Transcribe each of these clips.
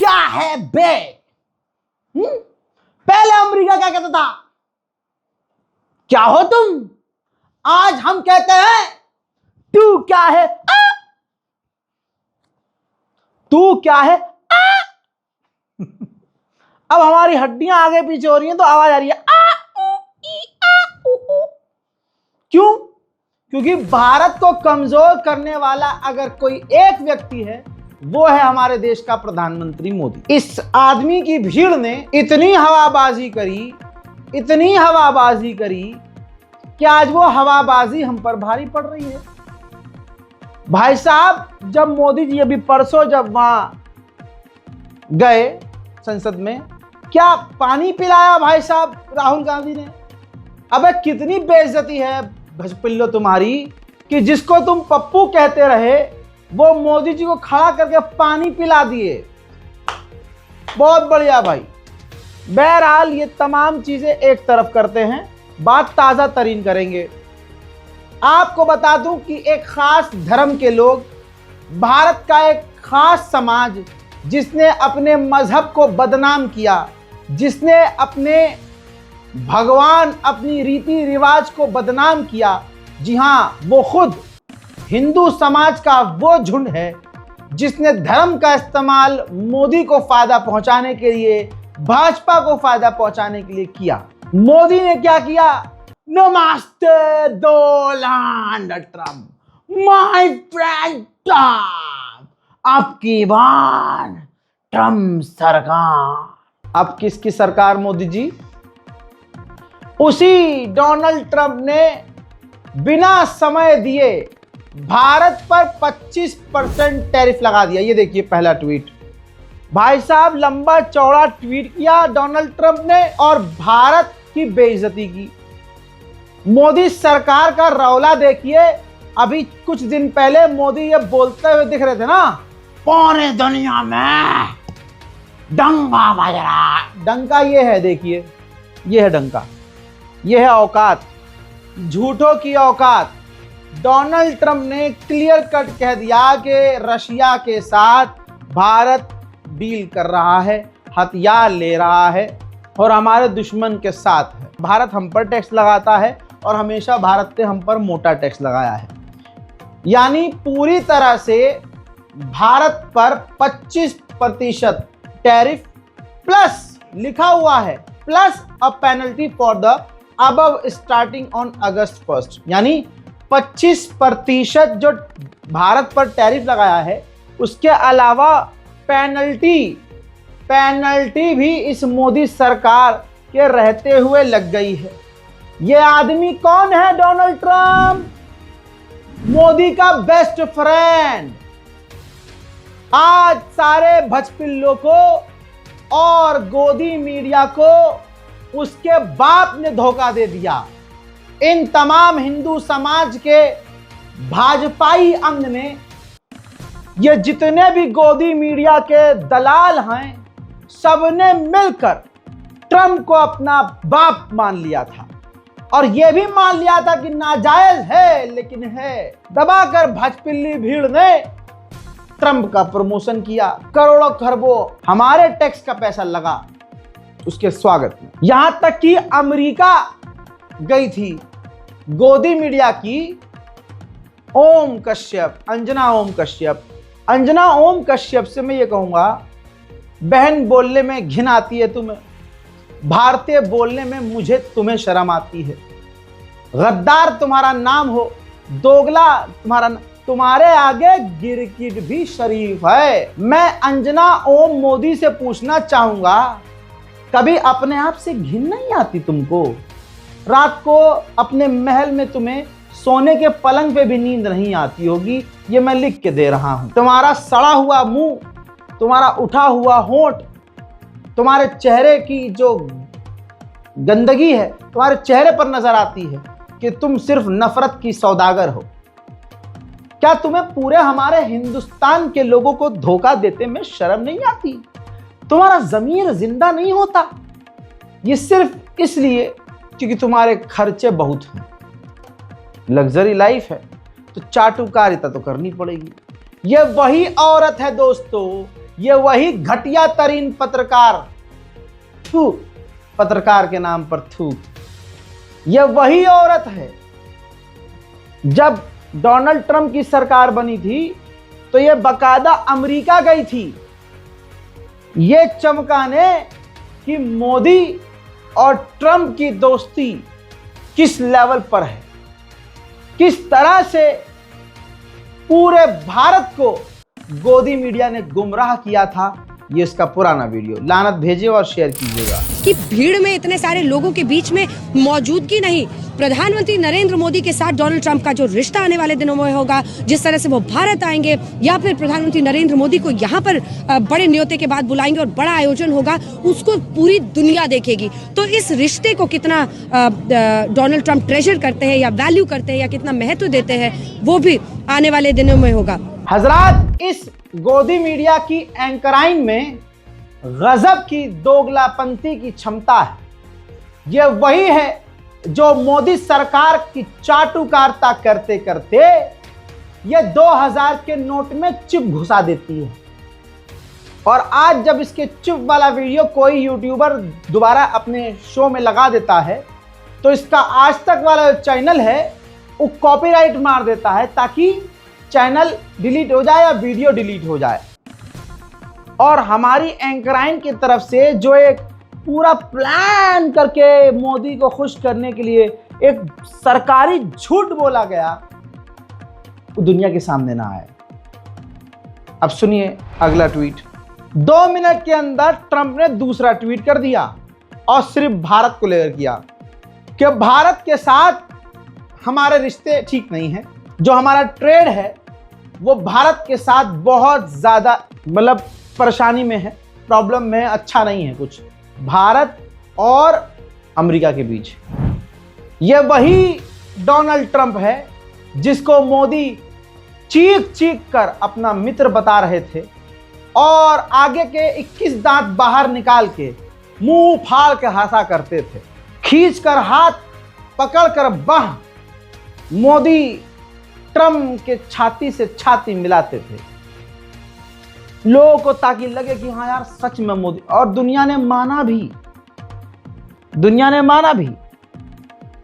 क्या है बे? पहले अमेरिका क्या कहता था? क्या हो तुम? आज हम कहते हैं तू क्या है? तू क्या है? अब हमारी हड्डियां आगे पीछे हो रही हैं तो आवाज आ रही है क्यों? क्योंकि भारत को कमजोर करने वाला अगर कोई एक व्यक्ति है वो है हमारे देश का प्रधानमंत्री मोदी। इस आदमी की भीड़ ने इतनी हवाबाजी करी कि आज वो हवाबाजी हम पर भारी पड़ रही है। भाई साहब, जब मोदी जी अभी परसों जब वहां गए संसद में, क्या पानी पिलाया भाई साहब राहुल गांधी ने? अबे कितनी बेइज्जती है भजपिल्लो तुम्हारी कि जिसको तुम पप्पू कहते रहे वो मोदी जी को खड़ा करके पानी पिला दिए। बहुत बढ़िया भाई। बहरहाल ये तमाम चीजें एक तरफ करते हैं, बात ताजा तरीन करेंगे। आपको बता दूं कि एक खास धर्म के लोग, भारत का एक खास समाज जिसने अपने मजहब को बदनाम किया, जिसने अपने भगवान, अपनी रीति रिवाज को बदनाम किया, जी हाँ, वो खुद हिंदू समाज का वो झुंड है जिसने धर्म का इस्तेमाल मोदी को फायदा पहुंचाने के लिए, भाजपा को फायदा पहुंचाने के लिए किया। मोदी ने क्या किया? नमस्ते Donald Trump, my friend Trump, आपकी बार ट्रम्प सरकार। अब किसकी सरकार मोदी जी? उसी डोनाल्ड ट्रम्प ने बिना समय दिए भारत पर 25% टैरिफ लगा दिया। ये देखिए पहला ट्वीट। भाई साहब, लंबा चौड़ा ट्वीट किया डोनाल्ड ट्रम्प ने और भारत की बेइज्जती की। मोदी सरकार का रौला देखिए। अभी कुछ दिन पहले मोदी ये बोलते हुए दिख रहे थे ना, पूरे दुनिया में डंका बज रहा है। डंका ये है, देखिए ये है डंका, ये है औकात, झूठों की औकात। डोनाल्ड ट्रम्प ने क्लियर कट कह दिया कि रशिया के साथ भारत डील कर रहा है, हथियार ले रहा है और हमारे दुश्मन के साथ है। भारत हम पर टैक्स लगाता है और हमेशा भारत ने हम पर मोटा टैक्स लगाया है। यानी पूरी तरह से भारत पर 25% टैरिफ प्लस लिखा हुआ है, plus a penalty for the above starting on August 1। यानी 25% जो भारत पर टैरिफ लगाया है, उसके अलावा पेनल्टी भी इस मोदी सरकार के रहते हुए लग गई है। ये आदमी कौन है? डोनाल्ड ट्रम्प, मोदी का बेस्ट फ्रेंड। आज सारे भजपिल्लों को और गोदी मीडिया को उसके बाप ने धोखा दे दिया। इन तमाम हिंदू समाज के भाजपाई अंग ने, ये जितने भी गोदी मीडिया के दलाल हैं, सबने मिलकर ट्रम्प को अपना बाप मान लिया था और यह भी मान लिया था कि नाजायज है, लेकिन है। दबाकर भजपिल्ली भीड़ ने ट्रम्प का प्रमोशन किया। करोड़ों खरबों हमारे टैक्स का पैसा लगा उसके स्वागत में। यहां तक कि अमेरिका गई थी गोदी मीडिया की ओम कश्यप, अंजना ओम कश्यप से मैं ये कहूंगा, बहन बोलने में घिन आती है तुम्हें, भारतीय बोलने में मुझे तुम्हें शर्म आती है। गद्दार तुम्हारा नाम हो, दोगला तुम्हारे आगे गिरगिट भी शरीफ है। मैं अंजना ओम मोदी से पूछना चाहूंगा, कभी अपने आप से घिन नहीं आती तुमको? रात को अपने महल में तुम्हें सोने के पलंग पे भी नींद नहीं आती होगी। ये मैं लिख के दे रहा हूं। तुम्हारा सड़ा हुआ मुंह, तुम्हारा उठा हुआ होंठ, तुम्हारे चेहरे की जो गंदगी है तुम्हारे चेहरे पर नजर आती है कि तुम सिर्फ नफरत की सौदागर हो। क्या तुम्हें पूरे हमारे हिंदुस्तान के लोगों को धोखा देते में शर्म नहीं आती? तुम्हारा ज़मीर जिंदा नहीं होता? ये सिर्फ इसलिए क्योंकि तुम्हारे खर्चे बहुत हैं, लग्जरी लाइफ है, तो चाटुकारिता तो करनी पड़ेगी। ये वही औरत है दोस्तों ये वही घटिया तरीन पत्रकार, थू, पत्रकार के नाम पर थू, ये वही औरत है। जब डोनाल्ड ट्रंप की सरकार बनी थी तो ये बकायदा अमेरिका गई थी ये चमकाने कि मोदी और ट्रंप की दोस्ती किस लेवल पर है, किस तरह से पूरे भारत को गोदी मीडिया ने गुमराह किया था। ये इसका पुराना वीडियो लानत भेजिए और शेयर कीजिएगा। कि भीड़ में इतने सारे लोगों के बीच में मौजूदगी नहीं, प्रधानमंत्री नरेंद्र मोदी के साथ डोनाल्ड ट्रंप का जो रिश्ता आने वाले दिनों में होगा, जिस तरह से वो भारत आएंगे या फिर प्रधानमंत्री नरेंद्र मोदी को यहाँ पर बड़े न्योते के बाद बुलाएंगे और बड़ा आयोजन होगा, उसको पूरी दुनिया देखेगी। तो इस रिश्ते को कितना डोनाल्ड ट्रंप ट्रेजर करते हैं या वैल्यू करते हैं या कितना महत्व देते हैं, वो भी आने वाले दिनों में होगा। हजरात, इस गोदी मीडिया की एंकराइन में गजब की दोगलापंती की क्षमता है। यह वही है जो मोदी सरकार की चाटुकारिता करते करते ये 2000 के नोट में चिप घुसा देती है। और आज जब इसके चिप वाला वीडियो कोई यूट्यूबर दोबारा अपने शो में लगा देता है तो इसका आज तक वाला जो चैनल है वो कॉपीराइट मार देता है ताकि चैनल डिलीट हो जाए या वीडियो डिलीट हो जाए। और हमारी एंकराइन की तरफ से जो एक पूरा प्लान करके मोदी को खुश करने के लिए एक सरकारी झूठ बोला गया, वो दुनिया के सामने ना आए। अब सुनिए अगला ट्वीट। 2 मिनट के अंदर ट्रंप ने दूसरा ट्वीट कर दिया और सिर्फ भारत को लेकर किया कि भारत के साथ हमारे रिश्ते ठीक नहीं हैं। जो हमारा ट्रेड है वो भारत के साथ बहुत ज़्यादा मतलब परेशानी में है, प्रॉब्लम में, अच्छा नहीं है कुछ भारत और अमेरिका के बीच। ये वही डोनाल्ड ट्रंप है जिसको मोदी चीख चीख कर अपना मित्र बता रहे थे और आगे के 21 दांत बाहर निकाल के मुंह फाड़ के हंसा करते थे, खींच कर हाथ पकड़ कर बाह मोदी ट्रंप के छाती से छाती मिलाते थे लोगों को, ताकि लगे कि हाँ यार सच में मोदी। और दुनिया ने माना भी।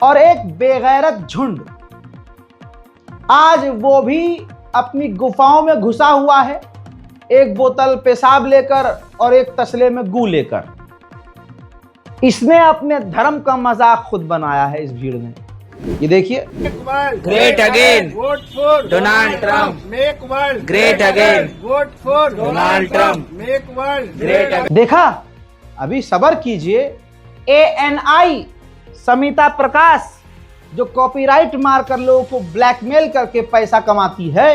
और एक बेगैरत झुंड आज वो भी अपनी गुफाओं में घुसा हुआ है, एक बोतल पेशाब लेकर और एक तसले में गू लेकर। इसने अपने धर्म का मजाक खुद बनाया है इस भीड़ ने। ये देखिए, great again vote for Donald Trump, make world great again, vote for Donald Trump, make world great again. देखा, अभी सब्र कीजिए। ANI समिता प्रकाश जो कॉपीराइट मारकर लोगों को ब्लैकमेल करके पैसा कमाती है,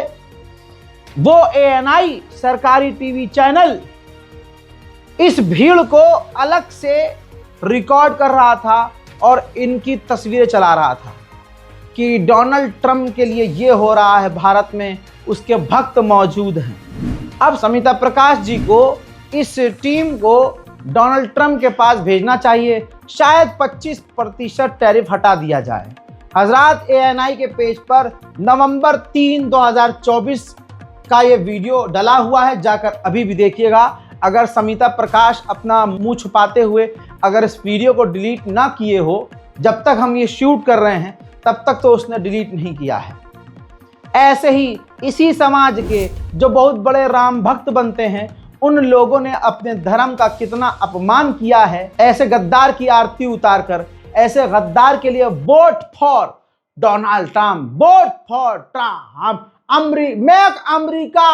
वो ANI सरकारी टीवी चैनल इस भीड़ को अलग से रिकॉर्ड कर रहा था और इनकी तस्वीरें चला रहा था कि डोनाल्ड ट्रंप के लिए ये हो रहा है, भारत में उसके भक्त मौजूद हैं। अब समिता प्रकाश जी को इस टीम को डोनाल्ड ट्रंप के पास भेजना चाहिए, शायद 25% टैरिफ हटा दिया जाए। हजरात, ANI के पेज पर नवंबर 3, 2024 का ये वीडियो डला हुआ है, जाकर अभी भी देखिएगा। अगर समिता प्रकाश अपना मुंह छुपाते हुए अगर इस वीडियो को डिलीट ना किए हो, जब तक हम ये शूट कर रहे हैं तब तक तो उसने डिलीट नहीं किया है। ऐसे ही इसी समाज के जो बहुत बड़े राम भक्त बनते हैं, उन लोगों ने अपने धर्म का कितना अपमान किया है। ऐसे गद्दार की आरती उतारकर ऐसे गद्दार के लिए vote for Donald Trump, vote for Trump, make America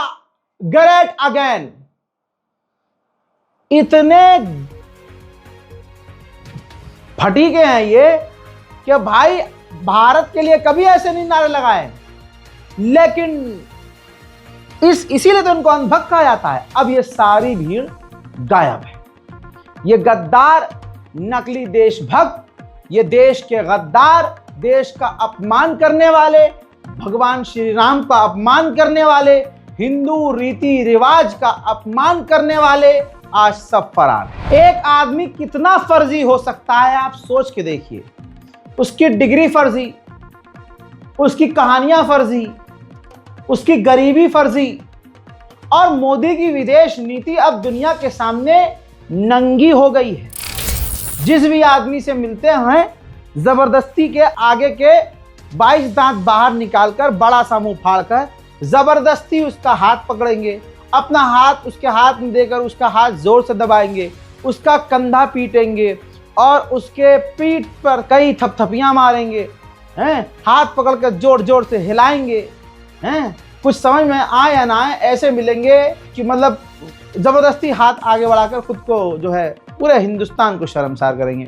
great again. इतने फटीके हैं ये कि भाई भारत के लिए कभी ऐसे नहीं नारे लगाए, लेकिन इसीलिए तो उनको अंधभक्त कहा जाता है। अब ये सारी भीड़ गायब है। ये गद्दार, नकली देशभक्त, ये देश के गद्दार, देश का अपमान करने वाले, भगवान श्री राम का अपमान करने वाले, हिंदू रीति रिवाज का अपमान करने वाले आज सब फरार हैं। एक आदमी कितना फर्जी हो सकता है आप सोच के देखिए। उसकी डिग्री फर्जी, उसकी कहानियां फर्जी, उसकी गरीबी फर्जी, और मोदी की विदेश नीति अब दुनिया के सामने नंगी हो गई है। जिस भी आदमी से मिलते हैं जबरदस्ती के आगे के 22 दांत बाहर निकालकर बड़ा सा मुंह फाड़कर जबरदस्ती उसका हाथ पकड़ेंगे, अपना हाथ उसके हाथ में देकर उसका हाथ जोर से दबाएंगे, उसका कंधा पीटेंगे और उसके पीठ पर कई थपथपियां मारेंगे, हैं, हाथ पकड़कर जोर जोर से हिलाएंगे, हैं, कुछ समझ में आए या ना आए ऐसे मिलेंगे कि मतलब जबरदस्ती हाथ आगे बढ़ाकर खुद को जो है पूरे हिंदुस्तान को शर्मसार करेंगे।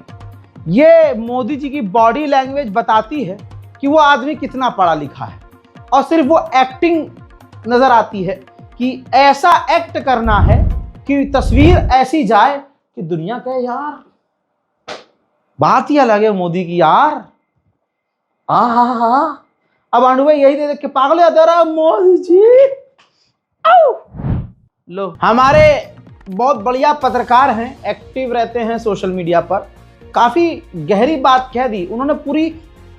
ये मोदी जी की बॉडी लैंग्वेज बताती है कि वो आदमी कितना पढ़ा लिखा है, और सिर्फ वो एक्टिंग नजर आती है कि ऐसा एक्ट करना है कि तस्वीर ऐसी जाए कि दुनिया कहे यार बात ही अलग है मोदी की यार। हाँ अब आंडू भाई यही देख के पागल हो जाते रहा मोदी जी। लो, हमारे बहुत बढ़िया पत्रकार हैं, एक्टिव रहते हैं सोशल मीडिया पर, काफी गहरी बात कह दी उन्होंने, पूरी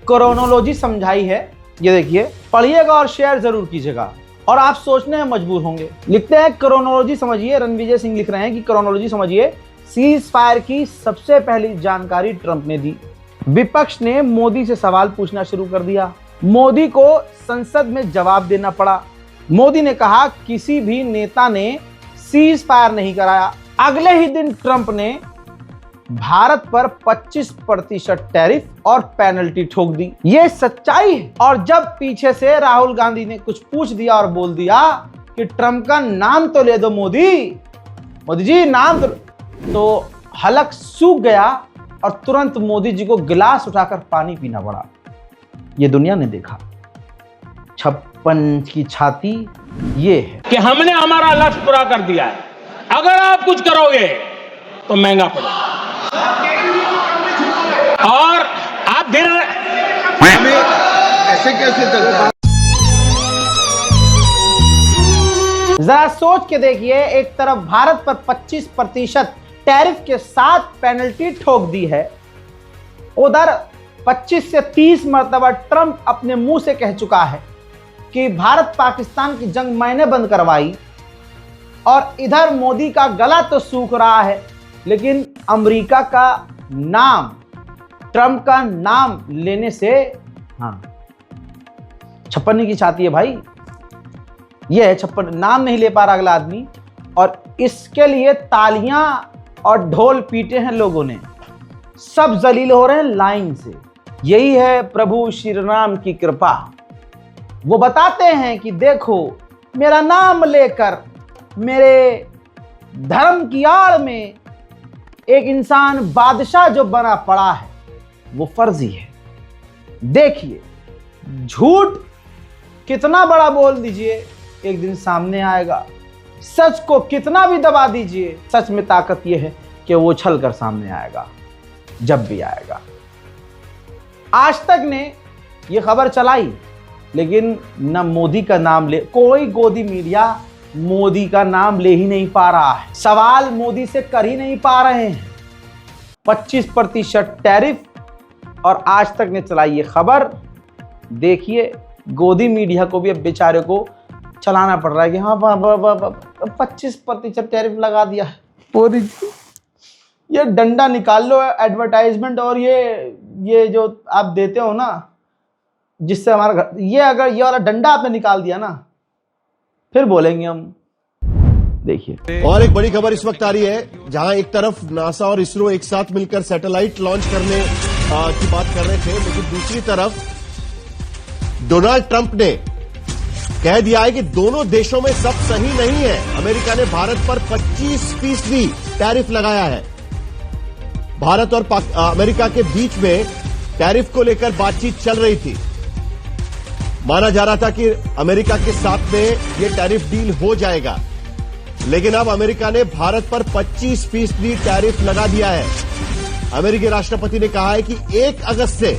क्रोनोलॉजी समझाई है। ये देखिए, पढ़िएगा और शेयर जरूर कीजिएगा और आप सोचने में मजबूर होंगे। लिखते हैं क्रोनोलॉजी समझिए, रणविजय सिंह लिख रहे हैं कि क्रोनोलॉजी समझिए। सीज फायर की सबसे पहली जानकारी ट्रंप ने दी। विपक्ष ने मोदी से सवाल पूछना शुरू कर दिया। मोदी को संसद में जवाब देना पड़ा। मोदी ने कहा किसी भी नेता ने सीज फायर नहीं कराया। अगले ही दिन ट्रंप ने भारत पर 25% टैरिफ और पेनल्टी ठोक दी। ये सच्चाई है। और जब पीछे से राहुल गांधी ने कुछ पूछ दिया और बोल दिया कि ट्रंप का नाम तो ले दो मोदी जी नाम तो हलक सूख गया और तुरंत मोदी जी को गिलास उठाकर पानी पीना पड़ा। ये दुनिया ने देखा। 56 की छाती ये है कि हमने हमारा लक्ष्य पूरा कर दिया है, अगर आप कुछ करोगे तो महंगा पड़ेगा। और आप फिर हमें ऐसे कैसे चलता है? जरा सोच के देखिए, एक तरफ भारत पर 25% टैरिफ के साथ पेनल्टी ठोक दी है, उधर 25 से 30 मरतबा ट्रंप अपने मुंह से कह चुका है कि भारत पाकिस्तान की जंग मैंने बंद करवाई, और इधर मोदी का गला तो सूख रहा है लेकिन अमेरिका का नाम, ट्रंप का नाम लेने से 56 की छाती है भाई। ये है 56, नाम नहीं ले पा रहा अगला आदमी, और इसके लिए तालियां और ढोल पीटे हैं लोगों ने। सब जलील हो रहे हैं लाइन से। यही है प्रभु श्री राम की कृपा। वो बताते हैं कि देखो मेरा नाम लेकर मेरे धर्म की आड़ में एक इंसान बादशाह जो बना पड़ा है वो फर्जी है। देखिए, झूठ कितना बड़ा बोल दीजिए एक दिन सामने आएगा। सच को कितना भी दबा दीजिए, सच में ताकत यह है कि वो उछल कर सामने आएगा जब भी आएगा। आज तक ने ये खबर चलाई लेकिन न मोदी का नाम ले, कोई गोदी मीडिया मोदी का नाम ले ही नहीं पा रहा है, सवाल मोदी से कर ही नहीं पा रहे हैं। 25% टैरिफ, और आज तक ने चलाई ये खबर। देखिए, गोदी मीडिया को भी अब बेचारे को चलाना पड़ रहा है कि हाँ 25% टैरिफ लगा दिया है। मोदी जी, ये डंडा निकाल लो एडवर्टाइजमेंट, और ये जो आप देते हो ना जिससे हमारा घर, ये अगर ये वाला डंडा आपने निकाल दिया ना फिर बोलेंगे हम। देखिए, और एक बड़ी खबर इस वक्त आ रही है, जहां एक तरफ नासा और इसरो एक साथ मिलकर सैटेलाइट लॉन्च करने की बात कर रहे थे, लेकिन दूसरी तरफ डोनाल्ड ट्रंप ने कह दिया है कि दोनों देशों में सब सही नहीं है। अमेरिका ने भारत पर 25% टैरिफ लगाया है। भारत और अमेरिका के बीच में टैरिफ को लेकर बातचीत चल रही थी। माना जा रहा था कि अमेरिका के साथ में यह टैरिफ डील हो जाएगा, लेकिन अब अमेरिका ने भारत पर 25% टैरिफ लगा दिया है। अमेरिकी राष्ट्रपति ने कहा है कि 1 अगस्त से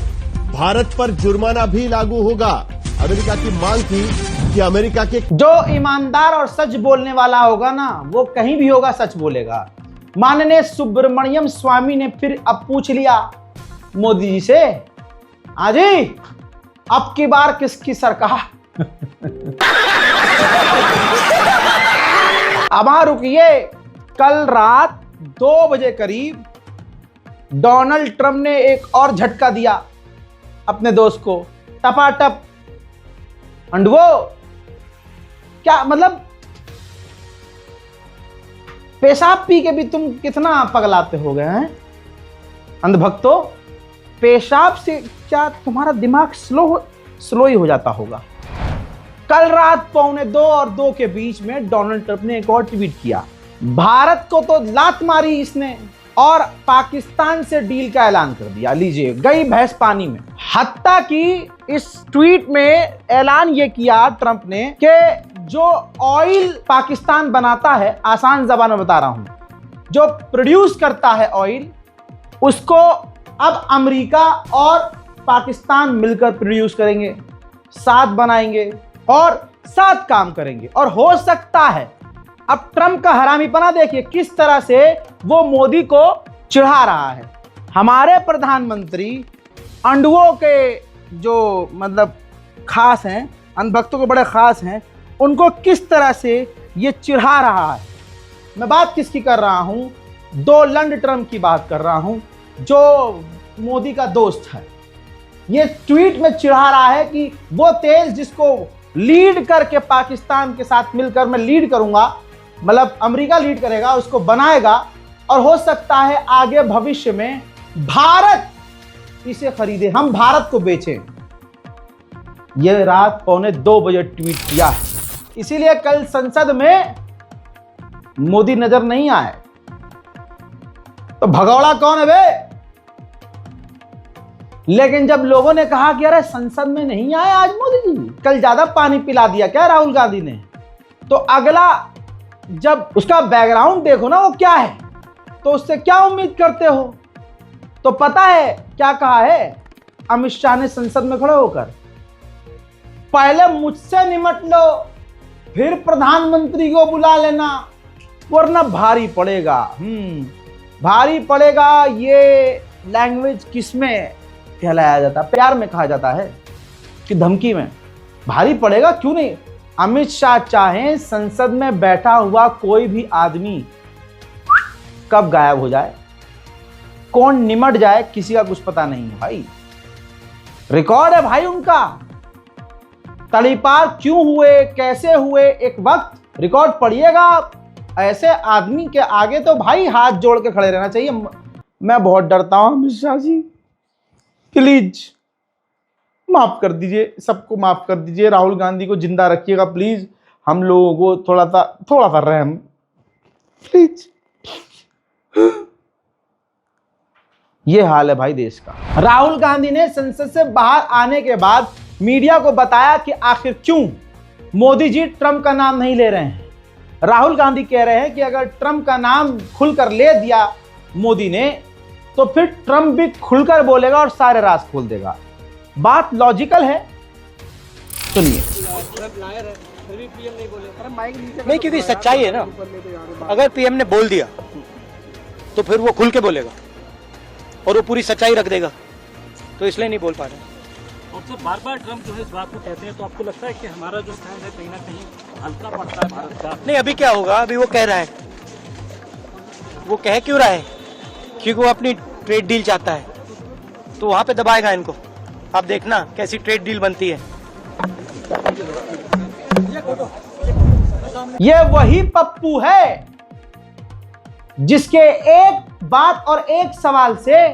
भारत पर जुर्माना भी लागू होगा। अमेरिका की मांग थी कि अमेरिका के जो ईमानदार और सच बोलने वाला होगा ना, वो कहीं भी होगा सच बोलेगा। माननीय सुब्रमण्यम स्वामी ने फिर अब पूछ लिया मोदी जी से, जी अब की बार किसकी सरकार? अब वहां रुकिए, कल रात 2 बजे करीब डोनाल्ड ट्रंप ने एक और झटका दिया अपने दोस्त को, टपाटप। एंड वो क्या मतलब, पेशाब पी के भी तुम कितना पगलाते हो गए हैं अंधभक्तों। पेशाब से क्या तुम्हारा दिमाग स्लो ही हो जाता होगा। कल रात 1:45 और 2 के बीच में डोनाल्ड ट्रंप ने एक और ट्वीट किया। भारत को तो लात मारी इसने और पाकिस्तान से डील का ऐलान कर दिया। लीजिए, गई भैंस पानी में। हत्ता कि इस ट्वीट में ऐलान ये किया ट्रंप ने कि जो ऑयल पाकिस्तान बनाता है, आसान जबान में बता रहा हूं, जो प्रोड्यूस करता है ऑयल, उसको अब अमेरिका और पाकिस्तान मिलकर प्रोड्यूस करेंगे, साथ बनाएंगे और साथ काम करेंगे। और हो सकता है, अब ट्रंप का हरामीपना देखिए किस तरह से वो मोदी को चिढ़ा रहा है। हमारे प्रधानमंत्री अंडुओं के जो मतलब खास हैं, अंधभक्तों के बड़े खास हैं, उनको किस तरह से ये चिढ़ा रहा है। मैं बात किसकी कर रहा हूं? डोनाल्ड ट्रंप की बात कर रहा हूं, जो मोदी का दोस्त है। ये ट्वीट में चिढ़ा रहा है कि वो तेल जिसको लीड करके पाकिस्तान के साथ मिलकर मैं लीड करूंगा, मतलब अमेरिका लीड करेगा, उसको बनाएगा और हो सकता है आगे भविष्य में भारत इसे खरीदे, हम भारत को बेचें। यह रात 1:45 बजे ट्वीट किया है। इसीलिए कल संसद में मोदी नजर नहीं आए। तो भगौड़ा कौन है बे? लेकिन जब लोगों ने कहा कि अरे संसद में नहीं आए आज मोदी जी, कल ज्यादा पानी पिला दिया क्या राहुल गांधी ने, तो अगला जब उसका बैकग्राउंड देखो ना वो क्या है, तो उससे क्या उम्मीद करते हो? तो पता है क्या कहा है अमित शाह ने संसद में खड़े होकर? पहले मुझसे निमट लो, फिर प्रधानमंत्री को बुला लेना, वरना भारी पड़ेगा। भारी पड़ेगा ये लैंग्वेज किसमें कहलाया जाता है? प्यार में कहा जाता है कि धमकी में? भारी पड़ेगा क्यों नहीं? अमित शाह चाहें संसद में बैठा हुआ कोई भी आदमी कब गायब हो जाए, कौन निमट जाए, किसी का कुछ पता नहीं है भाई। रिकॉर्ड है भाई उनका, तड़ीपार क्यों हुए, कैसे हुए, एक वक्त रिकॉर्ड पढ़िएगा। ऐसे आदमी के आगे तो भाई हाथ जोड़ के खड़े रहना चाहिए। मैं बहुत डरता हूं अमित शाह जी, प्लीज माफ कर दीजिए, सबको माफ कर दीजिए। राहुल गांधी को जिंदा रखिएगा प्लीज, हम लोगों को थोड़ा सा रहम प्लीज। ये हाल है भाई देश का। राहुल गांधी ने संसद से बाहर आने के बाद मीडिया को बताया कि आखिर क्यों मोदी जी ट्रंप का नाम नहीं ले रहे हैं। राहुल गांधी कह रहे हैं कि अगर ट्रंप का नाम खुलकर ले दिया मोदी ने, तो फिर ट्रंप भी खुलकर बोलेगा और सारे राज खोल देगा। बात लॉजिकल है, सुनिए। नहीं, क्योंकि सच्चाई है ना, अगर पीएम ने बोल दिया तो फिर वो खुल के बोलेगा और वो पूरी सच्चाई रख देगा, तो इसलिए नहीं बोल पा रहे। और जब बार बार ट्रंप जो है इस बात को कहते हैं, तो आपको लगता है कि हमारा जो स्टैंड है कहीं ना कहीं हल्का पड़ता है भारत का? नहीं, अभी क्या होगा, अभी वो कह रहा है, वो कह क्यों रहा है? क्योंकि वो अपनी ट्रेड डील चाहता है, तो वहां पे दबाएगा इनको। आप देखना कैसी ट्रेड डील बनती है। ये वही पप्पू है जिसके एक बात और एक सवाल से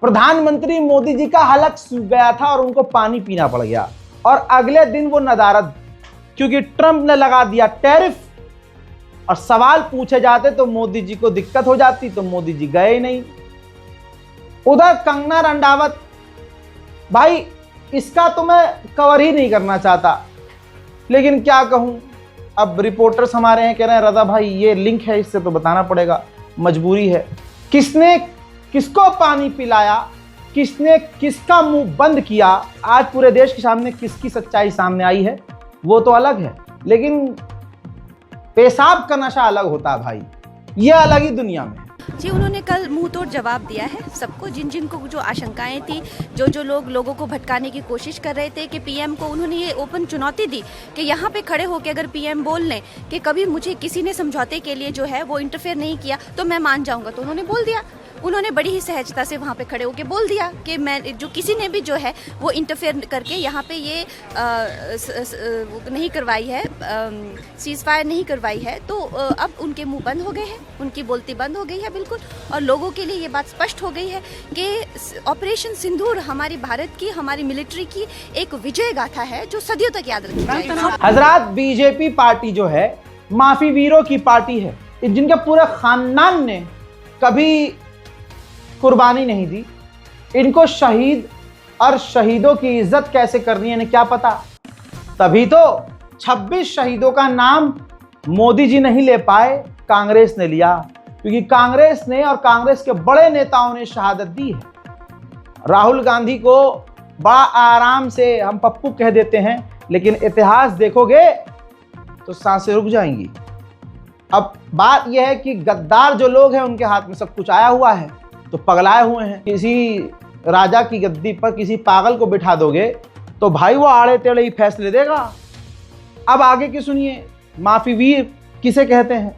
प्रधानमंत्री मोदी जी का हलक सूख गया था और उनको पानी पीना पड़ गया। और अगले दिन वो नदारद, क्योंकि ट्रंप ने लगा दिया टैरिफ, और सवाल पूछे जाते तो मोदी जी को दिक्कत हो जाती, तो मोदी जी गए ही नहीं। उधर कंगना रंडावत, भाई इसका तो मैं कवर ही नहीं करना चाहता, लेकिन क्या कहूं, अब रिपोर्टर्स हमारे हैं कह रहे हैं रजा भाई ये लिंक है, इससे तो बताना पड़ेगा, मजबूरी है। किसने किसको पानी पिलाया, किसने किसका मुंह बंद किया, आज पूरे देश के सामने किसकी सच्चाई सामने आई है वो तो अलग है, लेकिन पेशाब का नशा अलग होता है भाई, ये अलग ही दुनिया में। जी, उन्होंने कल मुंह तोड़ जवाब दिया है सबको, जिन जिन को जो आशंकाएं थी, जो लोगों को भटकाने की कोशिश कर रहे थे कि पीएम को, उन्होंने ये ओपन चुनौती दी कि यहाँ पे खड़े होकर अगर पीएम बोल लें कि कभी मुझे किसी ने समझौते के लिए जो है वो इंटरफेयर नहीं किया तो मैं मान जाऊंगा, तो उन्होंने बोल दिया। उन्होंने बड़ी ही सहजता से वहाँ पे खड़े होकर बोल दिया कि मैं जो किसी ने भी जो है वो इंटरफेयर करके यहाँ पे ये नहीं करवाई है, सीज फायर नहीं करवाई है, तो अब उनके मुंह बंद हो गए हैं, उनकी बोलती बंद हो गई है बिल्कुल। और लोगों के लिए ये बात स्पष्ट हो गई है कि ऑपरेशन सिंदूर हमारी भारत की, हमारी मिलिट्री की एक विजय गाथा है जो सदियों तक याद रखी जाएगी। हजरात, बीजेपी पार्टी जो है माफी वीरों की पार्टी है, जिनके पूरे खानदान ने कभी कुर्बानी नहीं दी। इनको शहीद और शहीदों की इज्जत कैसे करनी है इन्हें क्या पता। तभी तो 26 शहीदों का नाम मोदी जी नहीं ले पाए, कांग्रेस ने लिया, क्योंकि कांग्रेस ने और कांग्रेस के बड़े नेताओं ने शहादत दी है। राहुल गांधी को बड़ा आराम से हम पप्पू कह देते हैं, लेकिन इतिहास देखोगे तो सांसें रुक जाएंगी। अब बात यह है कि गद्दार जो लोग हैं उनके हाथ में सब कुछ आया हुआ है, तो पगलाए हुए हैं। किसी राजा की गद्दी पर किसी पागल को बिठा दोगे तो भाई वो आड़े टेढ़े ही फैसले देगा। अब आगे की सुनिए, माफी वीर किसे कहते हैं।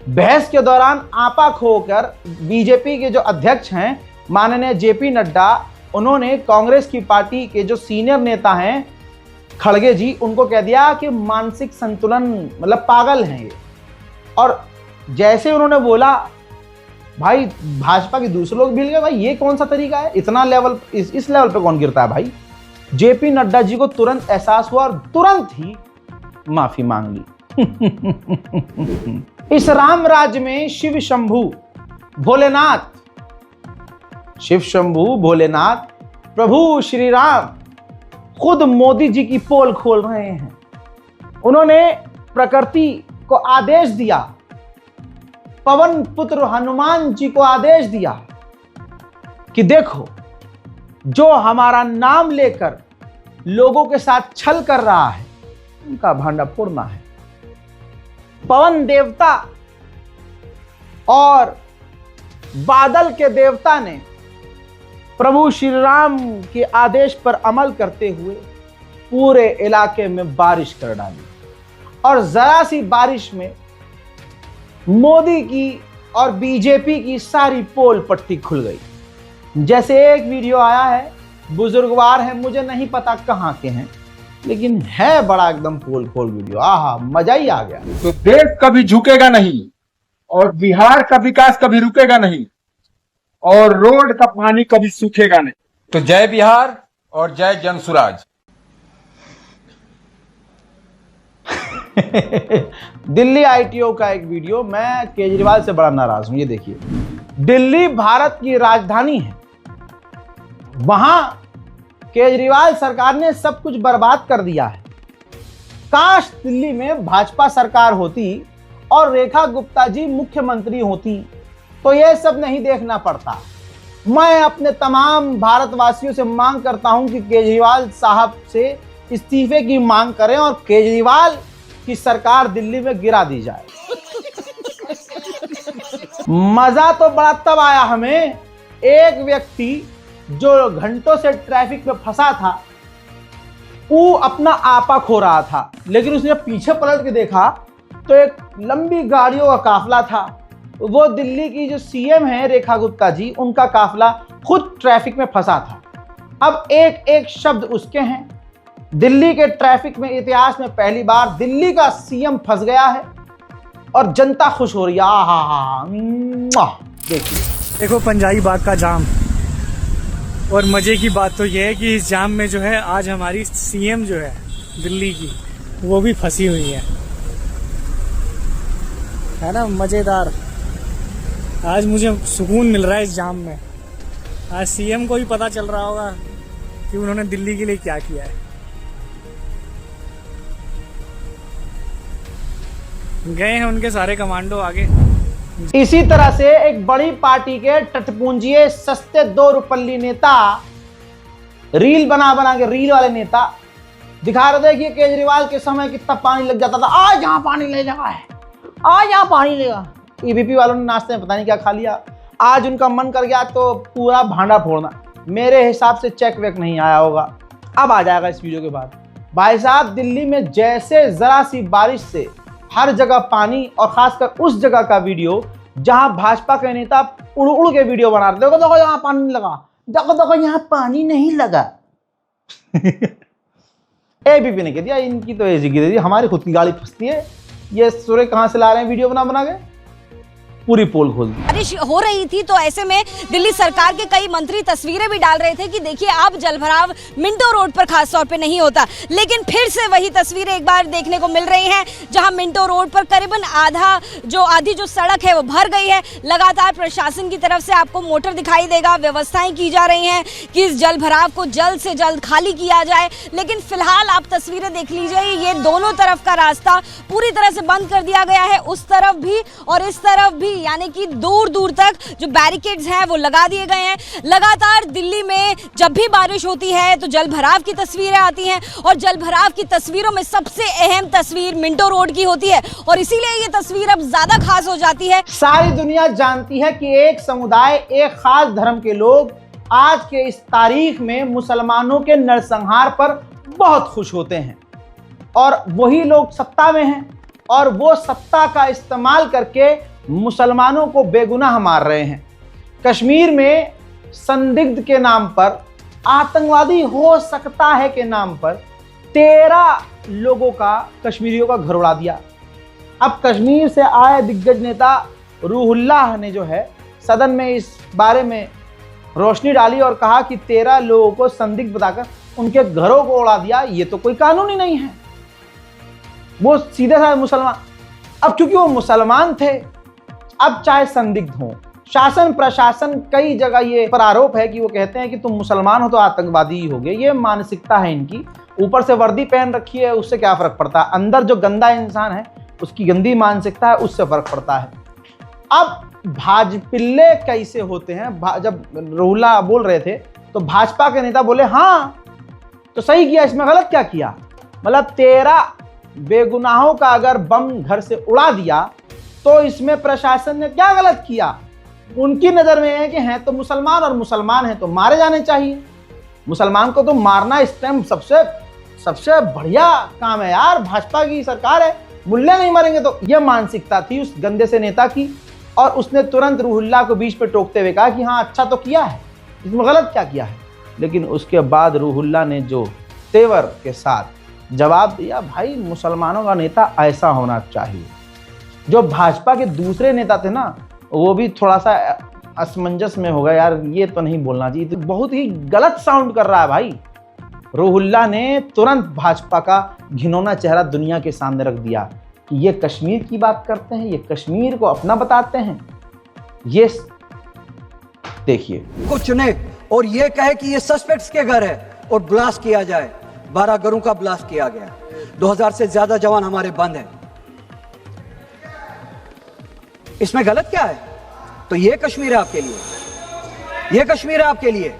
बहस के दौरान आपा खोकर बीजेपी के जो अध्यक्ष हैं माननीय जेपी नड्डा, उन्होंने कांग्रेस की पार्टी के जो सीनियर नेता हैं खड़गे जी, उनको कह दिया कि मानसिक संतुलन मतलब पागल हैं ये। और जैसे उन्होंने बोला, भाई भाजपा के दूसरे लोग भूल गए, भाई ये कौन सा तरीका है, इतना लेवल इस लेवल पे कौन गिरता है भाई। जेपी नड्डा जी को तुरंत एहसास हुआ और तुरंत ही माफी मांग ली। इस राम राज्य में शिव शंभू भोलेनाथ, शिव शंभू भोलेनाथ प्रभु श्री राम खुद मोदी जी की पोल खोल रहे हैं। उन्होंने प्रकृति को आदेश दिया, पवन पुत्र हनुमान जी को आदेश दिया कि देखो, जो हमारा नाम लेकर लोगों के साथ छल कर रहा है उनका भांडा फोड़ना है। पवन देवता और बादल के देवता ने प्रभु श्री राम के आदेश पर अमल करते हुए पूरे इलाके में बारिश कर डाली, और जरा सी बारिश में मोदी की और बीजेपी की सारी पोल पट्टी खुल गई। जैसे एक वीडियो आया है, बुजुर्गवार है, मुझे नहीं पता कहाँ के हैं, लेकिन है बड़ा एकदम पोल खोल वीडियो। आहा, मजा ही आ गया। तो देश कभी झुकेगा नहीं और बिहार का विकास कभी रुकेगा नहीं और रोड का पानी कभी सूखेगा नहीं। तो जय बिहार और जय जनसुराज। दिल्ली आईटीओ का एक वीडियो, मैं केजरीवाल से बड़ा नाराज हूं। ये देखिए, दिल्ली भारत की राजधानी है, वहां केजरीवाल सरकार ने सब कुछ बर्बाद कर दिया है। काश दिल्ली में भाजपा सरकार होती और रेखा गुप्ता जी मुख्यमंत्री होती तो यह सब नहीं देखना पड़ता। मैं अपने तमाम भारतवासियों से मांग करता हूं कि केजरीवाल साहब से इस्तीफे की मांग करें और केजरीवाल की सरकार दिल्ली में गिरा दी जाए। मजा तो बड़ा तब आया हमें, एक व्यक्ति जो घंटों से ट्रैफिक में फंसा था वो अपना आपा खो रहा था, लेकिन उसने पीछे पलट के देखा तो एक लंबी गाड़ियों का काफला था। वो दिल्ली की जो सीएम है रेखा गुप्ता जी, उनका काफला खुद ट्रैफिक में फंसा था। अब एक एक शब्द उसके हैं। दिल्ली के ट्रैफिक में इतिहास में पहली बार दिल्ली का सीएम फंस गया है और जनता खुश हो रही है। देखिए, देखो पंजाबी बाग का जाम, और मजे की बात तो यह है कि इस जाम में जो है आज हमारी सीएम जो है दिल्ली की, वो भी फंसी हुई है ना। मजेदार, आज मुझे सुकून मिल रहा है इस जाम में। आज सीएम को भी पता चल रहा होगा कि उन्होंने दिल्ली के लिए क्या किया है। गए हैं उनके सारे कमांडो आगे। इसी तरह से एक बड़ी पार्टी के टटपूंजिए सस्ते 2 रुपल्ली नेता, रील बना के, रील वाले नेता दिखा रहे थे कि केजरीवाल के समय कितना पानी लग जाता था। आज यहाँ पानी ले जा है, आज यहाँ पानी लेगा। ईवीपी वालों ने नाश्ते में पता नहीं क्या खा लिया, आज उनका मन कर गया तो पूरा भांडा फोड़ना। मेरे हिसाब से चेक वेक नहीं आया होगा, अब आ जाएगा इस वीडियो के बाद। भाई साहब, दिल्ली में जैसे जरा सी बारिश से हर जगह पानी, और खासकर उस जगह का वीडियो जहां भाजपा के नेता उड़ उड़ के वीडियो बना रहे, देखो देखो यहाँ पानी नहीं लगा, देखो देखो यहाँ पानी नहीं लगा। एबीपी ने कह दिया, इनकी तो ऐसी की दी, हमारी खुद की गाड़ी फंसती है, ये सूर्य कहां से ला रहे हैं वीडियो बना बना के, पूरी पोल खोल दी। बारिश हो रही थी तो ऐसे में दिल्ली सरकार के कई मंत्री तस्वीरें भी डाल रहे थे कि देखिए अब जलभराव मिंटो रोड पर खास तौर पे नहीं होता, लेकिन फिर से वही तस्वीरें एक बार देखने को मिल रही हैं जहां मिंटो रोड पर करीबन आधी जो सड़क है वो भर गई है। लगातार प्रशासन की तरफ से आपको मोटर दिखाई देगा, व्यवस्थाएं की जा रही हैं कि इस जलभराव को जल्द से जल्द खाली किया जाए, लेकिन फिलहाल आप तस्वीरें देख लीजिए, ये दोनों तरफ का रास्ता पूरी तरह से बंद कर दिया गया है, उस तरफ भी और इस तरफ भी, यानी कि दूर दूर तक जो बैरिकेड्स हैं वो लगा दिए गए हैं। लगातार दिल्ली में जब भी बारिश होती है तो जलभराव की तस्वीरें आती हैं, और जलभराव की तस्वीरों में सबसे अहम तस्वीर मिंटो रोड की होती है, और इसीलिए ये तस्वीर अब ज्यादा खास हो जाती है। सारी दुनिया जानती है कि एक समुदाय, एक खास धर्म के लोग आज के इस तारीख में मुसलमानों के नरसंहार पर बहुत खुश होते हैं, और वही लोग सत्ता में हैं, और वो सत्ता का इस्तेमाल करके मुसलमानों को बेगुनाह मार रहे हैं। कश्मीर में संदिग्ध के नाम पर, आतंकवादी हो सकता है के नाम पर 13 लोगों का, कश्मीरियों का घर उड़ा दिया। अब कश्मीर से आए दिग्गज नेता रूहुल्लाह ने जो है सदन में इस बारे में रोशनी डाली और कहा कि 13 लोगों को संदिग्ध बताकर उनके घरों को उड़ा दिया, ये तो कोई कानून ही नहीं है। वो सीधे साधे मुसलमान, अब क्योंकि वो मुसलमान थे, अब चाहे संदिग्ध हो, शासन प्रशासन कई जगह ये पर आरोप है कि वो कहते हैं कि तुम मुसलमान हो तो आतंकवादी ही होगे। ये मानसिकता है इनकी, ऊपर से वर्दी पहन रखी है, उससे क्या फर्क पड़ता है, अंदर जो गंदा इंसान है उसकी गंदी मानसिकता है, उससे फर्क पड़ता है। अब भाजपिल्ले कैसे होते हैं, जब रूहुल्लाह बोल रहे थे तो भाजपा के नेता बोले हाँ तो सही किया, इसमें गलत क्या किया। मतलब 13 बेगुनाहों का अगर बम घर से उड़ा दिया तो इसमें प्रशासन ने क्या गलत किया। उनकी नजर में है कि हैं तो मुसलमान, और मुसलमान हैं तो मारे जाने चाहिए। मुसलमान को तो मारना इस टाइम सबसे बढ़िया काम है यार, भाजपा की सरकार है, मुल्ले नहीं मरेंगे। तो यह मानसिकता थी उस गंदे से नेता की, और उसने तुरंत रूहुल्लाह को बीच पे टोकते हुए कहा कि हाँ अच्छा तो किया है, इसमें गलत क्या किया है। लेकिन उसके बाद रूहुल्लाह ने जो तेवर के साथ जवाब दिया, भाई मुसलमानों का नेता ऐसा होना चाहिए। जो भाजपा के दूसरे नेता थे ना, वो भी थोड़ा सा असमंजस में हो गया, यार ये तो नहीं बोलना चाहिए, तो बहुत ही गलत साउंड कर रहा है भाई। रूहुल्लाह ने तुरंत भाजपा का घिनौना चेहरा दुनिया के सामने रख दिया कि ये कश्मीर की बात करते हैं, ये कश्मीर को अपना बताते हैं। ये देखिए, को चुने और ये कहे कि ये सस्पेक्ट्स के घर है और ब्लास्ट किया जाए। 12 घरों का ब्लास्ट किया गया, 2000 से ज्यादा जवान हमारे बंद हैं। इसमें गलत क्या है? तो ये कश्मीर है आपके लिए, ये कश्मीर है आपके लिए।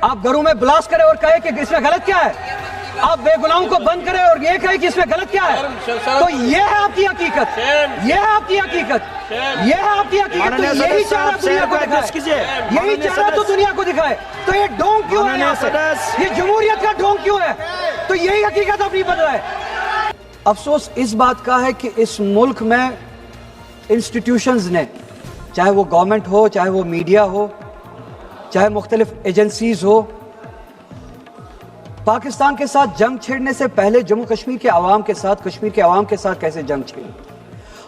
आप घरों में ब्लास्ट करें और कहे कि इसमें गलत क्या है, आप बेगुनाहों को बंद करें और ये कहे कि इसमें गलत क्या है। तो ये है आपकी हकीकत, ये है आपकी हकीकत, ये है आपकी हकीकत। तो यही चाह रहा दुनिया को दिखाए, यही चाह रहा तो दुनिया को दिखाए। तो ये ढोंग क्यों है यहाँ पे? ये जमहूरियत का ढोंग क्यों है? तो यही हकीकत अपनी बन रहा है। अफसोस इस बात का है कि इस मुल्क में इंस्टीट्यूशंस ने, चाहे वो गवर्नमेंट हो, चाहे वो मीडिया हो, चाहे मुख्तलिफ एजेंसीज हो, पाकिस्तान के साथ जंग छेड़ने से पहले जम्मू कश्मीर के आवाम के साथ, कश्मीर के आवाम के साथ कैसे जंग छेड़ी।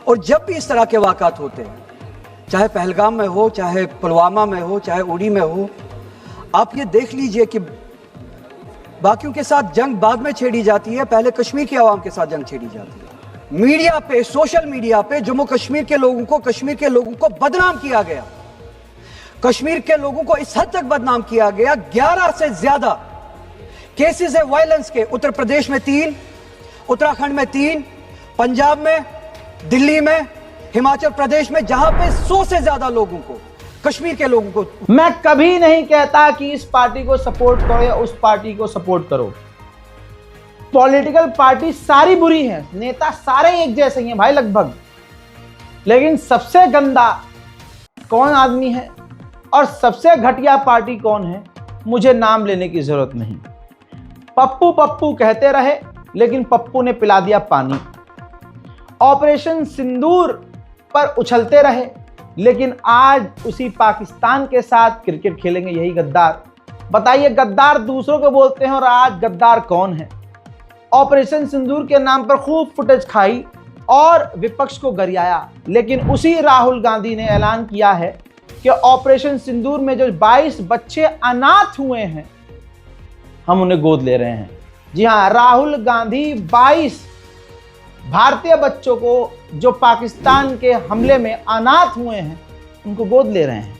और जब भी इस तरह के वाक़ात होते हैं, चाहे पहलगाम में हो, चाहे पुलवामा में हो, चाहे उड़ी में हो, आप ये देख लीजिए कि बाकियों के साथ जंग बाद में छेड़ी जाती है, पहले कश्मीर के आवाम के साथ जंग छेड़ी जाती है। मीडिया पे, सोशल मीडिया पे जम्मू कश्मीर के लोगों को बदनाम किया गया। कश्मीर के लोगों को इस हद तक बदनाम किया गया, 11 से ज्यादा केसेस है वायलेंस के। उत्तर प्रदेश में 3, उत्तराखंड में 3, पंजाब में, दिल्ली में, हिमाचल प्रदेश में, जहां पे 100 से ज्यादा लोगों को, कश्मीर के लोगों को। मैं कभी नहीं कहता कि इस पार्टी को सपोर्ट करो या उस पार्टी को सपोर्ट करो। पॉलिटिकल पार्टी सारी बुरी हैं, नेता सारे एक जैसे ही हैं भाई लगभग। लेकिन सबसे गंदा कौन आदमी है और सबसे घटिया पार्टी कौन है, मुझे नाम लेने की जरूरत नहीं। पप्पू पप्पू कहते रहे, लेकिन पप्पू ने पिला दिया पानी। ऑपरेशन सिंदूर पर उछलते रहे, लेकिन आज उसी पाकिस्तान के साथ क्रिकेट खेलेंगे यही गद्दार। बताइए, गद्दार दूसरों को बोलते हैं और आज गद्दार कौन है? ऑपरेशन सिंदूर के नाम पर खूब फुटेज खाई और विपक्ष को गरियाया, लेकिन उसी राहुल गांधी ने ऐलान किया है कि ऑपरेशन सिंदूर में जो 22 बच्चे अनाथ हुए हैं, हम उन्हें गोद ले रहे हैं। जी हां, राहुल गांधी 22 भारतीय बच्चों को जो पाकिस्तान के हमले में अनाथ हुए हैं, उनको गोद ले रहे हैं।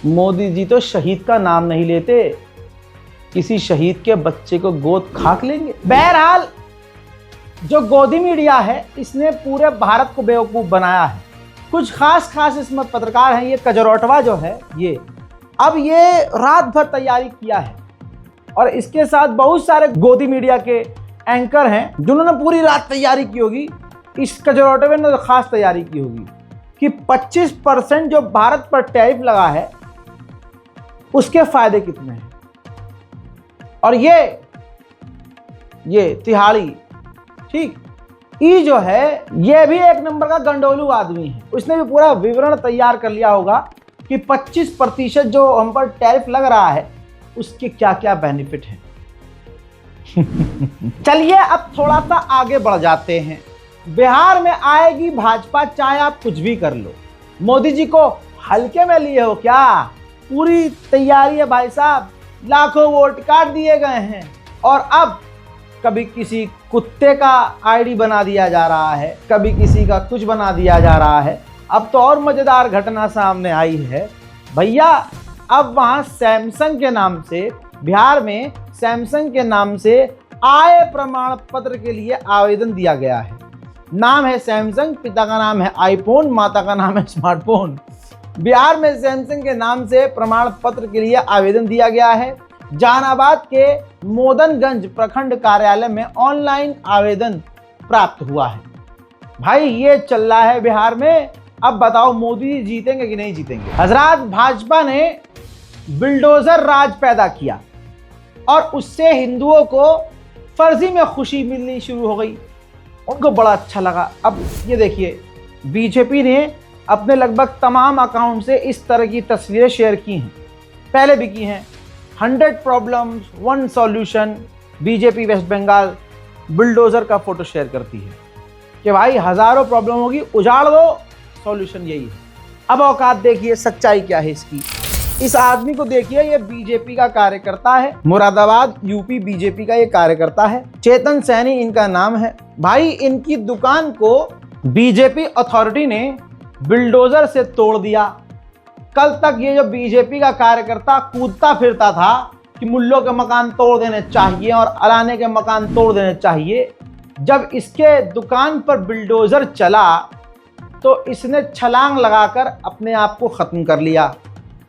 मोदी जी तो शहीद का नाम नहीं लेते, किसी शहीद के बच्चे को गोद खाक लेंगे। बहरहाल, जो गोदी मीडिया है, इसने पूरे भारत को बेवकूफ बनाया है। कुछ खास इसमें पत्रकार हैं, ये कजरौटवा जो है, ये अब ये रात भर तैयारी किया है और इसके साथ बहुत सारे गोदी मीडिया के एंकर हैं जिन्होंने पूरी रात तैयारी की होगी। इस कजरौटवे ने खास तैयारी की होगी कि 25% जो भारत पर टैरिफ लगा है, उसके फायदे कितने हैं। और ये तिहाड़ी, ठीक, ई जो है, ये भी एक नंबर का गंडोलू आदमी है। उसने भी पूरा विवरण तैयार कर लिया होगा कि 25% जो हम पर टैरिफ लग रहा है, उसके क्या क्या बेनिफिट हैं। चलिए अब थोड़ा सा आगे बढ़ जाते हैं। बिहार में आएगी भाजपा, चाहे आप कुछ भी कर लो। मोदी जी को हल्के में लिए हो क्या? पूरी तैयारी है भाई साहब, लाखों वोट काट दिए गए हैं और अब कभी किसी कुत्ते का आईडी बना दिया जा रहा है, कभी किसी का कुछ बना दिया जा रहा है। अब तो और मजेदार घटना सामने आई है भैया, अब वहां सैमसंग के नाम से, बिहार में सैमसंग के नाम से आय प्रमाण पत्र के लिए आवेदन दिया गया है। नाम है सैमसंग, पिता का नाम है आईफोन, माता का नाम है स्मार्टफोन। बिहार में सैमसंग के नाम से प्रमाण पत्र के लिए आवेदन दिया गया है। जहानाबाद के मोदनगंज प्रखंड कार्यालय में ऑनलाइन आवेदन प्राप्त हुआ है। भाई ये चल रहा है बिहार में। अब बताओ मोदी जीतेंगे कि नहीं जीतेंगे? हजरात, भाजपा ने बिल्डोजर राज पैदा किया और उससे हिंदुओं को फर्जी में खुशी मिलनी शुरू हो गई। उनको बड़ा अच्छा लगा। अब ये देखिए, बीजेपी ने अपने लगभग तमाम अकाउंट से इस तरह की तस्वीरें शेयर की हैं, पहले भी की हैं। 100 problems 1 solution. BJP west Bengal bulldozer का फोटो शेयर करती है कि भाई हजारों प्रॉब्लम होगी, उजाड़ दो, सॉल्यूशन यही है। अब औकात देखिए, सच्चाई क्या है इसकी। इस आदमी को देखिए, ये बीजेपी का कार्यकर्ता है, मुरादाबाद यूपी बीजेपी का ये कार्यकर्ता है, चेतन सैनी इनका नाम है। भाई इनकी दुकान को बीजेपी अथॉरिटी ने बिल्डोजर से तोड़ दिया। कल तक ये जो बीजेपी का कार्यकर्ता कूदता फिरता था कि मुल्लों के मकान तोड़ देने चाहिए और अलाने के मकान तोड़ देने चाहिए, जब इसके दुकान पर बिल्डोजर चला तो इसने छलांग लगाकर अपने आप को खत्म कर लिया।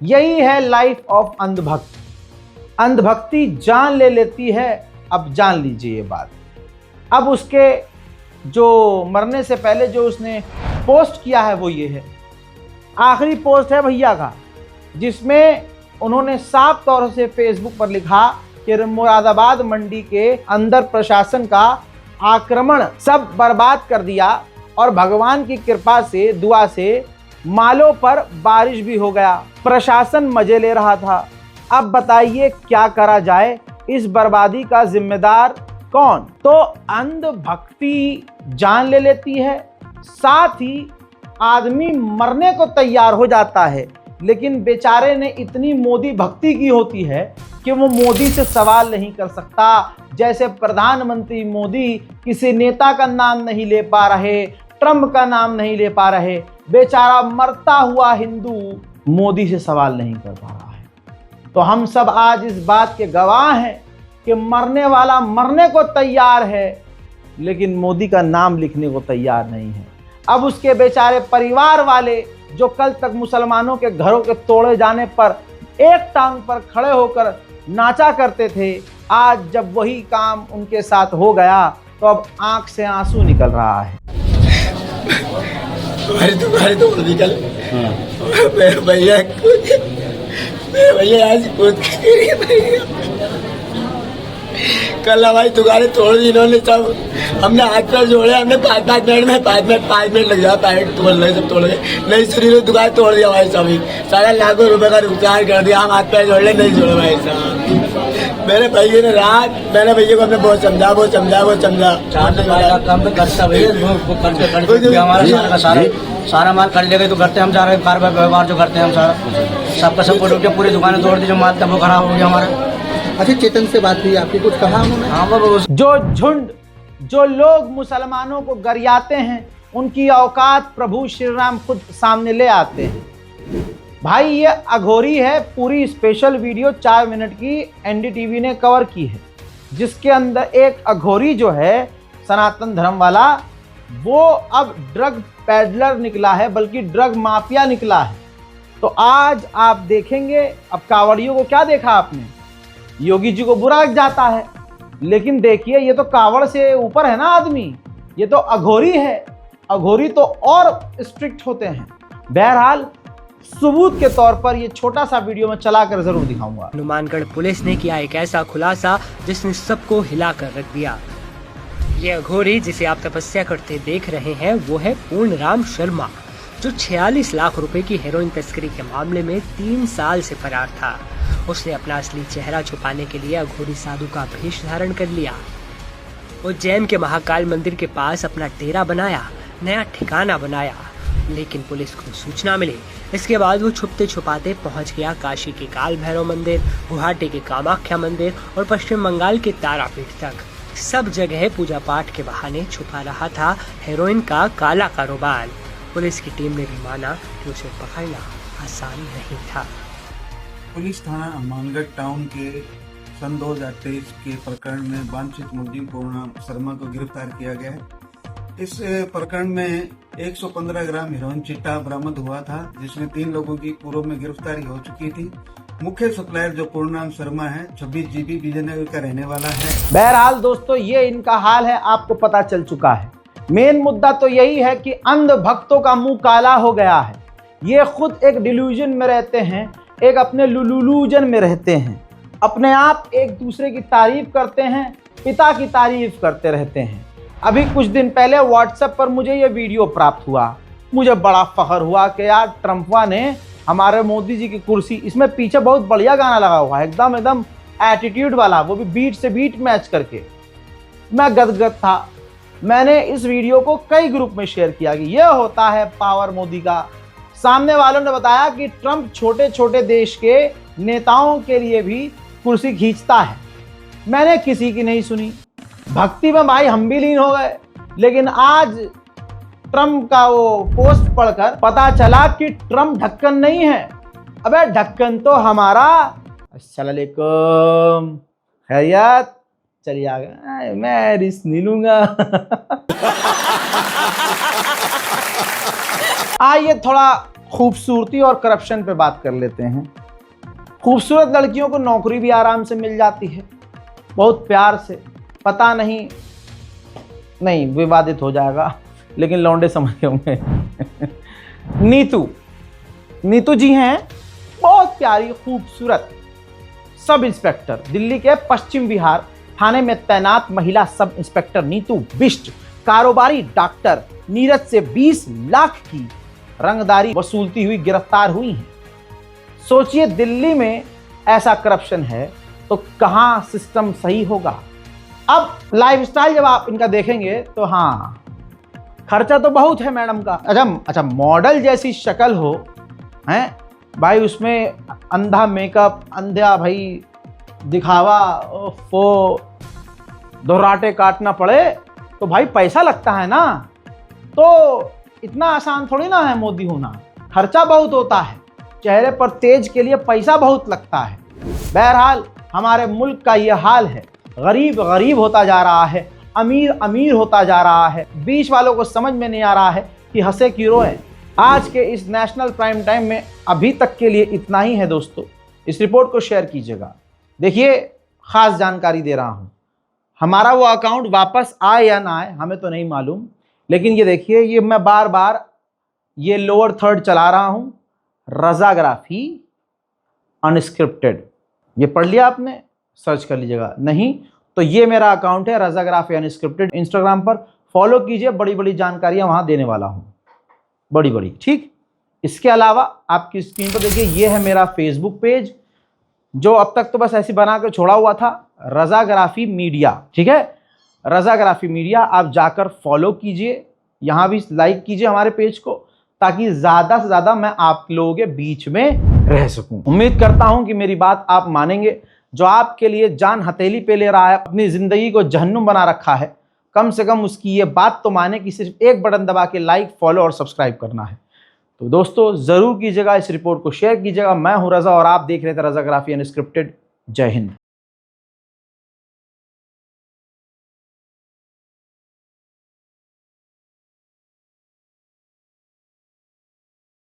यही है लाइफ ऑफ अंधभक्त। अंधभक्ति जान ले लेती है। अब जान लीजिए ये बात। अब उसके जो मरने से पहले जो उसने पोस्ट किया है वो ये है, आखिरी पोस्ट है भैया का, जिसमें उन्होंने साफ तौर से फेसबुक पर लिखा कि मुरादाबाद मंडी के अंदर प्रशासन का आक्रमण सब बर्बाद कर दिया और भगवान की कृपा से, दुआ से मालों पर बारिश भी हो गया। प्रशासन मजे ले रहा था। अब बताइए क्या करा जाए? इस बर्बादी का जिम्मेदार कौन? तो अंधभक्ति जान ले लेती है, साथ ही आदमी मरने को तैयार हो जाता है, लेकिन बेचारे ने इतनी मोदी भक्ति की होती है कि वो मोदी से सवाल नहीं कर सकता। जैसे प्रधानमंत्री मोदी किसी नेता का नाम नहीं ले पा रहे, ट्रंप का नाम नहीं ले पा रहे, बेचारा मरता हुआ हिंदू मोदी से सवाल नहीं कर पा रहा है। तो हम सब आज इस बात के गवाह हैं कि मरने वाला मरने को तैयार है, लेकिन मोदी का नाम लिखने को तैयार नहीं है। अब उसके बेचारे परिवार वाले जो कल तक मुसलमानों के घरों के तोड़े जाने पर एक टांग पर खड़े होकर नाचा करते थे, आज जब वही काम उनके साथ हो गया तो अब आंख से आंसू निकल रहा है। हमारी दुकान तोड़ दी कल। मेरे भैया आज कूद के भैया कल हमारी दुकानें तोड़ दी इन्होंने सब। हमने हाथ पैर जोड़े, हमने 5 मिनट लग जाए, पैकेट तोड़ रहे सब तोड़ गए। नहीं सुनी तो दुकान तोड़ दिया भाई सभी, सारा लाखों रुपए का नुकसान कर दिया। हम हाथ पैर जोड़ ले, नहीं जोड़े भाई साहब। मेरे भैया ने रात, मेरे भैया को हमने बहुत समझा। काम तो करता भैया, हमारा सारा माल खरीद गए तो करते हम सारा कारोबार व्यवहार जो करते हैं हम सारा सबका सब कुछ उठ पूरी दुकानें तोड़ दी, जो माल था वो खराब हो गया हमारा। अच्छा, चेतन से बात हुई आपकी, कुछ कहा उन्होंने? हाँ, जो झुंड, जो लोग मुसलमानों को गरियाते हैं, उनकी औकात प्रभु श्री राम खुद सामने ले आते हैं। भाई ये अघोरी है, पूरी स्पेशल वीडियो 4 मिनट की एनडीटीवी ने कवर की है, जिसके अंदर एक अघोरी जो है सनातन धर्म वाला, वो अब ड्रग पैडलर निकला है, बल्कि ड्रग माफिया निकला है। तो आज आप देखेंगे, अब कांवड़ियों को क्या देखा आपने, योगी जी को बुरा लग जाता है, लेकिन देखिए ये तो कांवड़ से ऊपर है ना आदमी, ये तो अघोरी है। अघोरी तो और स्ट्रिक्ट होते हैं। बहरहाल सबूत के तौर पर ये छोटा सा वीडियो में चलाकर जरूर दिखाऊंगा। हनुमानगढ़ पुलिस ने किया एक ऐसा खुलासा जिसने सबको हिला कर रख दिया। ये अघोरी जिसे आप तपस्या करते देख रहे हैं, वो है पूर्णराम शर्मा, जो 46 लाख रुपए की हेरोइन तस्करी के मामले में 3 साल से फरार था। उसने अपना असली चेहरा छुपाने के लिए अघोरी साधु का भेष धारण कर लिया। उज्जैन के महाकाल मंदिर के पास अपना डेरा बनाया, नया ठिकाना बनाया, लेकिन पुलिस को सूचना मिली। इसके बाद वो छुपते छुपाते पहुंच गया काशी के काल भैरव मंदिर, गुवाहाटी के कामाख्या मंदिर और पश्चिम बंगाल के तारापीठ तक। सब जगह पूजा पाठ के बहाने छुपा रहा था हेरोइन का काला कारोबार। पुलिस की टीम ने भी माना कि उसे पकड़ना आसान नहीं था। पुलिस थाना हनुमानगढ़ टाउन के सन 2023 के प्रकरण में वांछित मुलजिम पूर्णराम शर्मा को गिरफ्तार किया गया है। इस प्रकरण में 115 ग्राम हेरोइन चिट्टा बरामद हुआ था, जिसमें 3 लोगों की पूर्व में गिरफ्तारी हो चुकी थी। मुख्य सप्लायर जो पूर्णराम शर्मा है 26 GB विजयनगर का रहने वाला है। बहरहाल दोस्तों, ये इनका हाल है, आपको पता चल चुका है। मेन मुद्दा तो यही है कि अंध भक्तों का मुंह काला हो गया है। ये खुद एक डिल्यूजन में रहते हैं, एक अपने लुलूजन में रहते हैं। अपने आप एक दूसरे की तारीफ करते हैं, पिता की तारीफ करते रहते हैं। अभी कुछ दिन पहले व्हाट्सएप पर मुझे ये वीडियो प्राप्त हुआ, मुझे बड़ा फख्र हुआ कि यार ट्रम्पवा ने हमारे मोदी जी की कुर्सी, इसमें पीछे बहुत बढ़िया गाना लगा हुआ है, एकदम एटीट्यूड वाला, वो भी बीट से बीट मैच करके। मैं गदगद था। मैंने इस वीडियो को कई ग्रुप में शेयर किया कि यह होता है पावर मोदी का। सामने वालों ने बताया कि ट्रंप छोटे छोटे देश के नेताओं के लिए भी कुर्सी खींचता है। मैंने किसी की नहीं सुनी, भक्ति में भाई हम भी लीन हो गए। लेकिन आज ट्रंप का वो पोस्ट पढ़कर पता चला कि ट्रंप ढक्कन नहीं है। अबे ढक्कन तो हमारा। अस्सलाम वालेकुम, खैरियत? चलिए आ गया, मैं रिस्क नहीं लूंगा। आइए थोड़ा खूबसूरती और करप्शन पे बात कर लेते हैं। खूबसूरत लड़कियों को नौकरी भी आराम से मिल जाती है, बहुत प्यार से। पता नहीं विवादित हो जाएगा, लेकिन लौंडे समझ गए होंगे। नीतू जी हैं, बहुत प्यारी खूबसूरत सब इंस्पेक्टर, दिल्ली के पश्चिम विहार थाने में तैनात महिला सब इंस्पेक्टर नीतू बिष्ट कारोबारी डॉक्टर नीरज से 20 लाख की रंगदारी वसूलती हुई गिरफ्तार हुई हैं। सोचिए, दिल्ली में ऐसा करप्शन है तो कहां सिस्टम सही होगा। अब लाइफस्टाइल जब आप इनका देखेंगे तो हाँ, खर्चा तो बहुत है मैडम का। अच्छा मॉडल जैसी शक्ल हो हैं भाई, उसमें अंधा मेकअप, अंधा भाई दिखावा, वो दोहराटे काटना पड़े तो भाई पैसा लगता है ना। तो इतना आसान थोड़ी ना है मोदी होना, खर्चा बहुत होता है, चेहरे पर तेज के लिए पैसा बहुत लगता है। बहरहाल हमारे मुल्क का ये हाल है, गरीब गरीब होता जा रहा है, अमीर अमीर होता जा रहा है। बीच वालों को समझ में नहीं आ रहा है कि हंसे क्यों रोएं। आज के इस नेशनल प्राइम टाइम में अभी तक के लिए इतना ही है दोस्तों। इस रिपोर्ट को शेयर कीजिएगा। देखिए, खास जानकारी दे रहा हूँ, हमारा वो अकाउंट वापस आए या ना आए हमें तो नहीं मालूम, लेकिन ये देखिए, ये मैं बार बार ये लोअर थर्ड चला रहा हूं, रजाग्राफी अनस्क्रिप्टेड। ये पढ़ लिया आपने, सर्च कर लीजिएगा। नहीं तो ये मेरा अकाउंट है रजाग्राफी अनस्क्रिप्टेड, इंस्टाग्राम पर फॉलो कीजिए, बड़ी बड़ी जानकारियां वहां देने वाला हूं, बड़ी बड़ी। ठीक, इसके अलावा आपकी स्क्रीन पर देखिए, ये है मेरा फेसबुक पेज, जो अब तक तो बस ऐसे बना के छोड़ा हुआ था, रजाग्राफी मीडिया। ठीक है, रजाग्राफी मीडिया, आप जाकर फॉलो कीजिए, यहां भी लाइक कीजिए हमारे पेज को, ताकि ज्यादा से ज्यादा मैं आप लोगों के बीच में रह सकूं। उम्मीद करता हूं कि मेरी बात आप मानेंगे। जो आपके लिए जान हथेली पे ले रहा है, अपनी जिंदगी को जहन्नुम बना रखा है, कम से कम उसकी ये बात तो माने कि सिर्फ एक बटन दबा के लाइक, फॉलो और सब्सक्राइब करना है। तो दोस्तों जरूर कीजिएगा, इस रिपोर्ट को शेयर कीजिएगा। मैं हूं रजा और आप देख रहे थे रजाग्राफी अनस्क्रिप्टेड। जय हिंद।